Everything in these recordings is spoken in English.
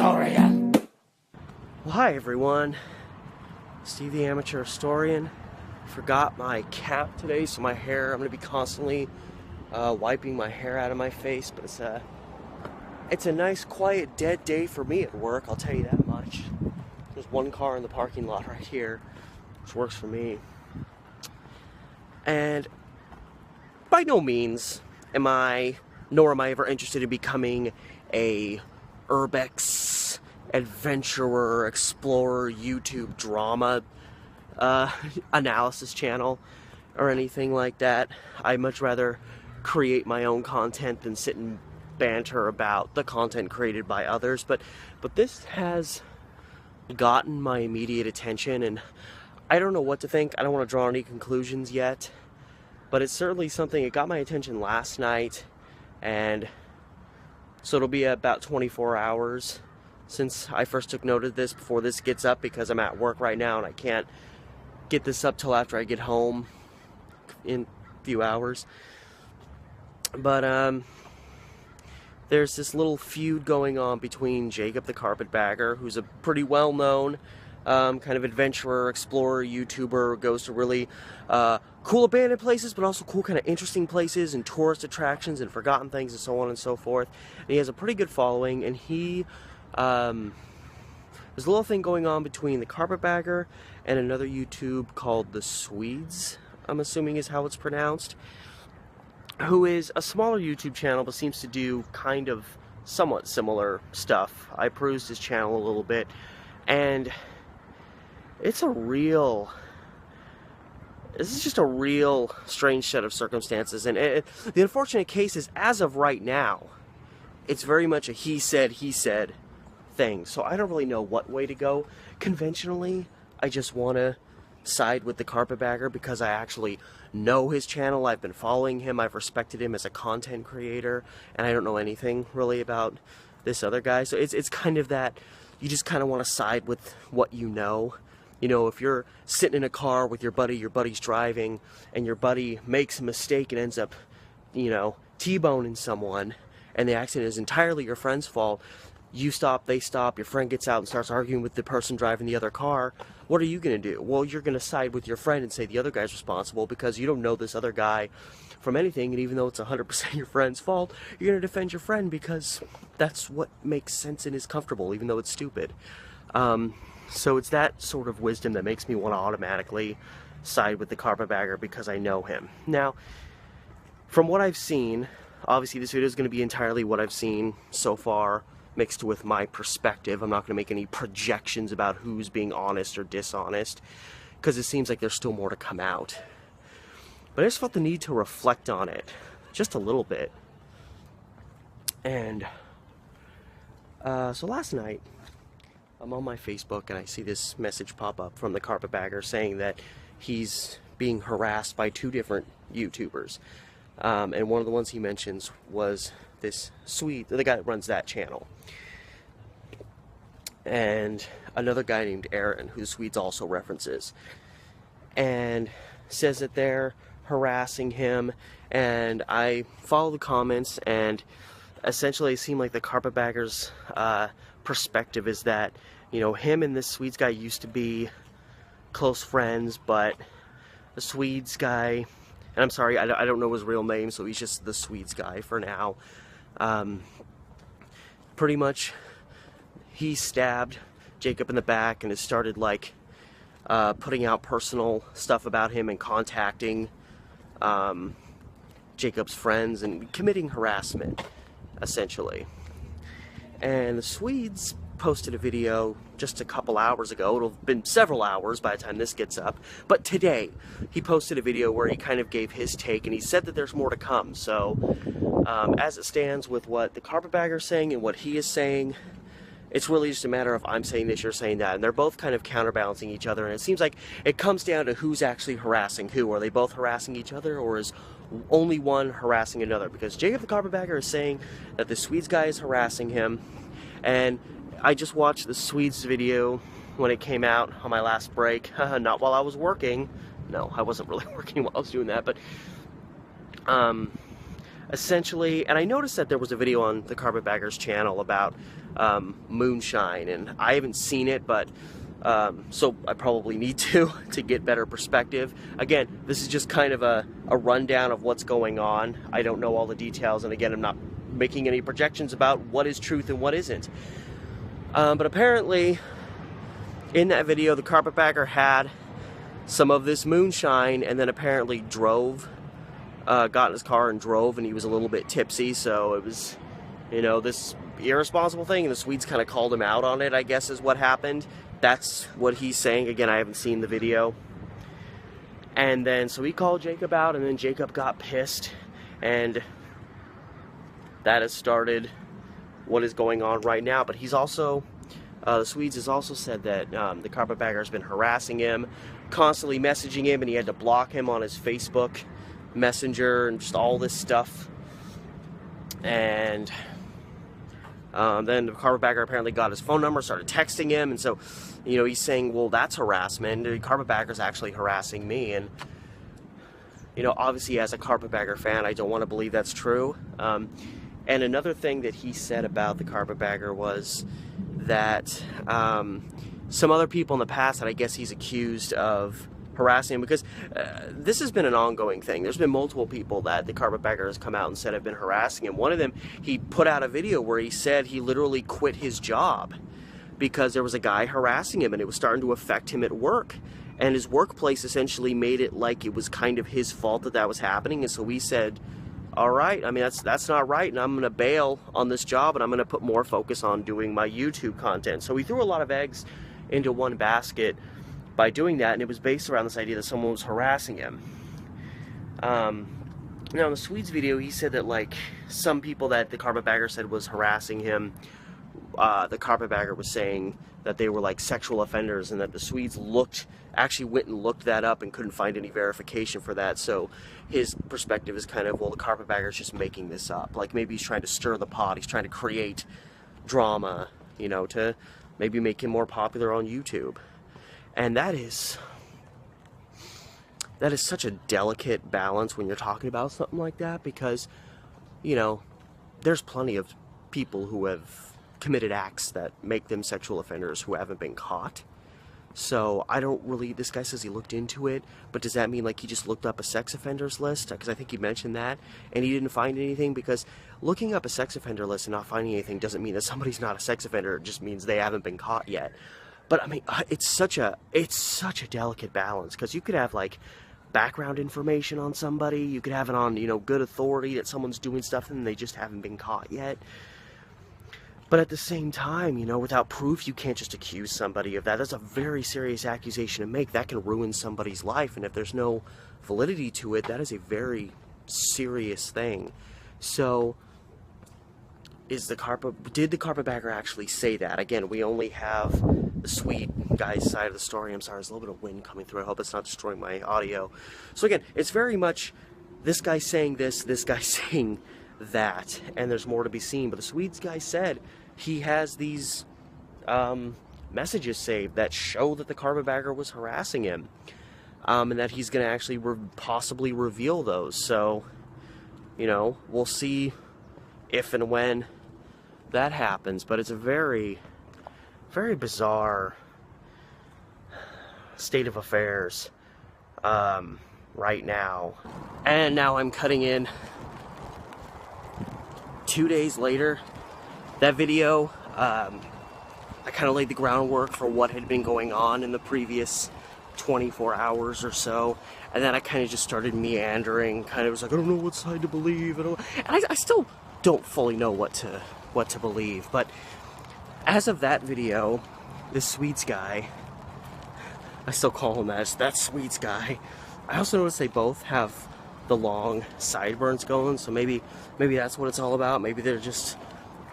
Historian. Well, hi everyone. Steve the Amateur Historian. Forgot my cap today, so my hair, I'm going to be constantly wiping my hair out of my face, but it's a nice, quiet, dead day for me at work, I'll tell you that much. There's one car in the parking lot right here, which works for me. And by no means am I ever interested in becoming a urbex adventurer, explorer, YouTube drama analysis channel or anything like that. I much rather create my own content than sit and banter about the content created by others. But this has gotten my immediate attention, and I don't know what to think. I don't want to draw any conclusions yet, but it's certainly something. It got my attention last night, and so it'll be about 24 hours since I first took note of this before this gets up, because I'm at work right now and I can't get this up till after I get home in a few hours. But there's this little feud going on between Jacob the Carpetbagger, who's a pretty well-known kind of adventurer, explorer, YouTuber, goes to really cool abandoned places, but also cool kind of interesting places and tourist attractions and forgotten things and so on and so forth. And he has a pretty good following, and he there's a little thing going on between the Carpetbagger and another YouTube called The Swedes, I'm assuming is how it's pronounced, who is a smaller YouTube channel but seems to do kind of somewhat similar stuff. I perused his channel a little bit, and this is just a real strange set of circumstances. And the unfortunate case is, as of right now, it's very much a he said thing. So I don't really know what way to go. Conventionally, I just want to side with the Carpetbagger because I actually know his channel. I've been following him. I've respected him as a content creator, and I don't know anything really about this other guy. So it's kind of that you just kind of want to side with what you know. You know, if you're sitting in a car with your buddy's driving, and your buddy makes a mistake and ends up, you know, T-boning someone, and the accident is entirely your friend's fault, you stop, they stop, your friend gets out and starts arguing with the person driving the other car, what are you going to do? Well, you're going to side with your friend and say the other guy's responsible because you don't know this other guy from anything, and even though it's 100% your friend's fault, you're going to defend your friend because that's what makes sense and is comfortable, even though it's stupid. So it's that sort of wisdom that makes me want to automatically side with the Carpetbagger because I know him. Now, from what I've seen, obviously this video is going to be entirely what I've seen so far, mixed with my perspective. I'm not going to make any projections about who's being honest or dishonest, because it seems like there's still more to come out. But I just felt the need to reflect on it just a little bit. And so last night, I'm on my Facebook and I see this message pop up from the Carpetbagger saying that he's being harassed by two different YouTubers. And one of the ones he mentions was this Swede, the guy that runs that channel, and another guy named Aaron, who the Swedes also references, and says that they're harassing him. And I follow the comments, and essentially it seemed like the Carpetbagger's perspective is that, you know, him and this Swedes guy used to be close friends, but the Swedes guy, and I'm sorry, I don't know his real name, so he's just the Swedes guy for now. Pretty much, he stabbed Jacob in the back and has started, like, putting out personal stuff about him and contacting Jacob's friends and committing harassment, essentially. And the Swedes posted a video just a couple hours ago. It'll have been several hours by the time this gets up, but today he posted a video where he kind of gave his take, and he said that there's more to come. So as it stands with what the Carpetbagger is saying and what he is saying, it's really just a matter of I'm saying this, you're saying that, and they're both kind of counterbalancing each other. And it seems like it comes down to who's actually harassing who. Are they both harassing each other, or is only one harassing another? Because Jacob the Carpetbagger is saying that the Swedes guy is harassing him, and I just watched the Swedes video when it came out on my last break. Not while I was working. No, I wasn't really working while I was doing that, but essentially, and I noticed that there was a video on the Carpetbagger's channel about moonshine, and I haven't seen it, but so I probably need to get better perspective. Again, this is just kind of a rundown of what's going on. I don't know all the details, and again, I'm not making any projections about what is truth and what isn't. But apparently, in that video, the carpetbagger had some of this moonshine, and then apparently drove, got in his car and drove, and he was a little bit tipsy, so it was, you know, this irresponsible thing, and the Swedes kind of called him out on it, I guess is what happened. That's what he's saying. Again, I haven't seen the video. And then, so he called Jacob out, and then Jacob got pissed, and that has started what is going on right now. But he's also, the Swedes has also said that the carpetbagger has been harassing him, constantly messaging him, and he had to block him on his Facebook Messenger and just all this stuff. And then the carpetbagger apparently got his phone number, started texting him, and so, you know, he's saying, well, that's harassment. The carpetbagger's actually harassing me, and, you know, obviously as a carpetbagger fan, I don't want to believe that's true. And another thing that he said about the carpetbagger was that some other people in the past that I guess he's accused of harassing him, because this has been an ongoing thing. There's been multiple people that the carpetbagger has come out and said have been harassing him. One of them, he put out a video where he said he literally quit his job because there was a guy harassing him, and it was starting to affect him at work. And his workplace essentially made it like it was kind of his fault that that was happening. And so he said, all right, I mean, that's not right, and I'm going to bail on this job, and I'm going to put more focus on doing my YouTube content. So he threw a lot of eggs into one basket by doing that, and it was based around this idea that someone was harassing him. Now, in the Swedes video, he said that, like, some people that the carpetbagger said was harassing him, the carpetbagger was saying that they were, like, sexual offenders, and that the Swedes actually went and looked that up and couldn't find any verification for that. So his perspective is kind of, well, the carpetbagger's just making this up. Like, maybe he's trying to stir the pot, he's trying to create drama, you know, to maybe make him more popular on YouTube. And that is such a delicate balance when you're talking about something like that, because, you know, there's plenty of people who have committed acts that make them sexual offenders who haven't been caught. So I don't really, this guy says he looked into it, but does that mean like he just looked up a sex offenders list? Because I think he mentioned that, and he didn't find anything, because looking up a sex offender list and not finding anything doesn't mean that somebody's not a sex offender, it just means they haven't been caught yet. But I mean, it's such a delicate balance, because you could have like background information on somebody, you could have it on, you know, good authority that someone's doing stuff and they just haven't been caught yet. But at the same time, you know, without proof, you can't just accuse somebody of that. That's a very serious accusation to make. That can ruin somebody's life, and if there's no validity to it, that is a very serious thing. So, did the carpetbagger actually say that? Again, we only have the Swede guy's side of the story. I'm sorry, there's a little bit of wind coming through. I hope it's not destroying my audio. So again, it's very much this guy saying this guy saying that, and there's more to be seen. But the Swedes guy said he has these messages saved that show that the carpetbagger was harassing him, and that he's going to actually possibly reveal those. So, you know, we'll see if and when that happens. But it's a very, very bizarre state of affairs right now. And now I'm cutting in 2 days later. That video, I kind of laid the groundwork for what had been going on in the previous 24 hours or so, and then I kind of just started meandering, kind of was like, I don't know what side to believe, and I still don't fully know what to believe. But as of that video, this Swedes guy, I still call him that Swedes guy, I also noticed they both have the long sideburns going, so maybe that's what it's all about. Maybe they're just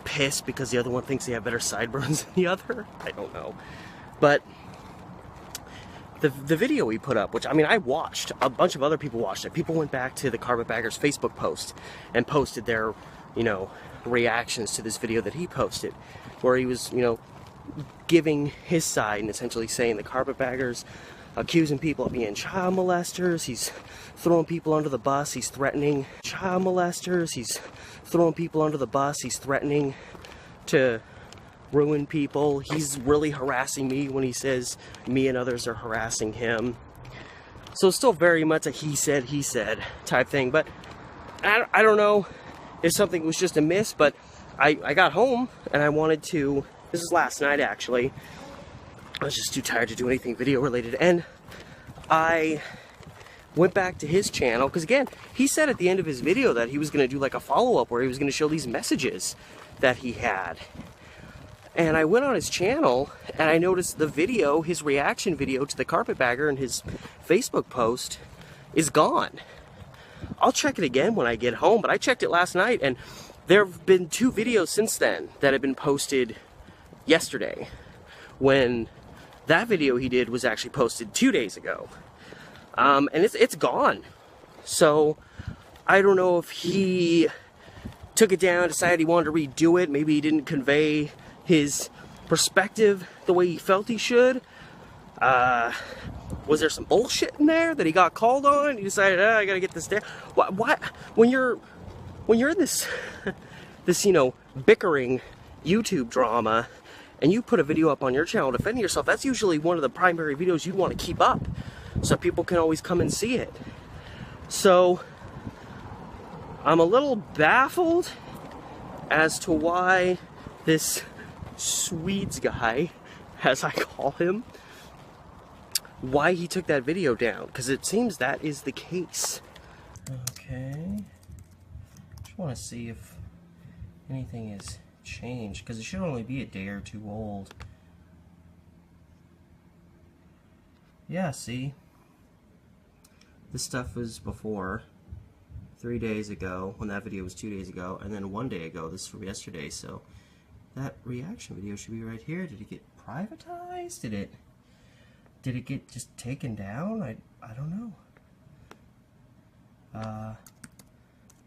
pissed because the other one thinks they have better sideburns than the other. I don't know. But the video we put up, which, I mean, I watched, a bunch of other people watched it. People went back to the carpetbagger's Facebook post and posted their, you know, reactions to this video that he posted, where he was, you know, giving his side and essentially saying the carpetbagger's accusing people of being child molesters, he's throwing people under the bus, he's threatening child molesters, he's throwing people under the bus, he's threatening to ruin people. He's really harassing me when he says me and others are harassing him. So it's still very much a he said type thing. But I don't know if something was just a miss, but I got home and I wanted to, this is last night actually, I was just too tired to do anything video related, and I went back to his channel, because again, he said at the end of his video that he was going to do like a follow-up where he was going to show these messages that he had. And I went on his channel and I noticed the video, his reaction video to the carpetbagger and his Facebook post is gone. I'll check it again when I get home, but I checked it last night and there have been 2 videos since then that have been posted yesterday, when that video he did was actually posted 2 days ago. And it's gone. So I don't know if he took it down, decided he wanted to redo it. Maybe he didn't convey his perspective the way he felt he should. Was there some bullshit in there that he got called on? He decided, I gotta get this down. Why when you're in this this, you know, bickering YouTube drama, and you put a video up on your channel defending yourself, that's usually one of the primary videos you'd want to keep up so people can always come and see it. So I'm a little baffled as to why this Swedes guy, as I call him, why he took that video down, because it seems that is the case. Okay, just want to see if anything has changed, because it should only be a day or 2 old. Yeah, see, this stuff was before 3 days ago, when that video was 2 days ago, and then 1 day ago. This is from yesterday, so that reaction video should be right here. Did it get privatized? Did it get just taken down? I don't know.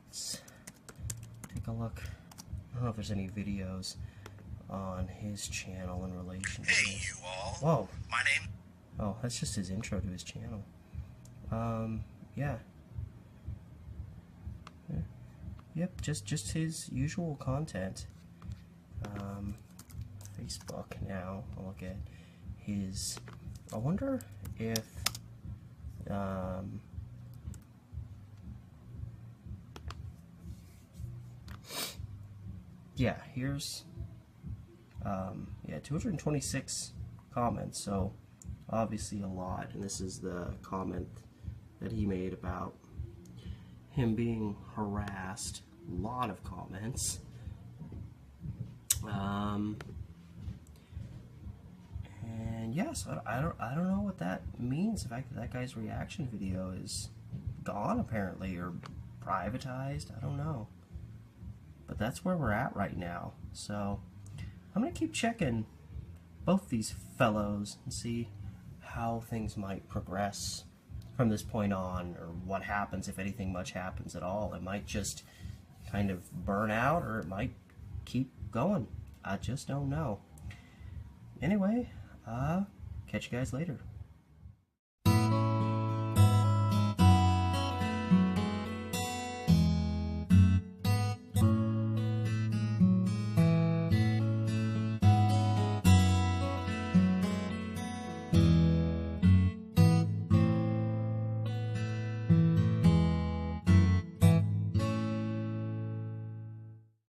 Let's take a look. I don't know if there's any videos on his channel in relation to this. Hey, you all. Whoa. My name. Oh, that's just his intro to his channel. Yeah. Yep, just his usual content. Facebook now. I'll look at his. I wonder if yeah, here's yeah, 226 comments, so obviously a lot. And this is the comment that he made about him being harassed. A lot of comments. And yes, I don't know what that means. The fact that that guy's reaction video is gone apparently, or privatized. I don't know. But that's where we're at right now. So I'm gonna keep checking both these fellows and see how things might progress from this point on, or what happens, if anything much happens at all. It might just kind of burn out, or it might keep going. I just don't know. Anyway, catch you guys later.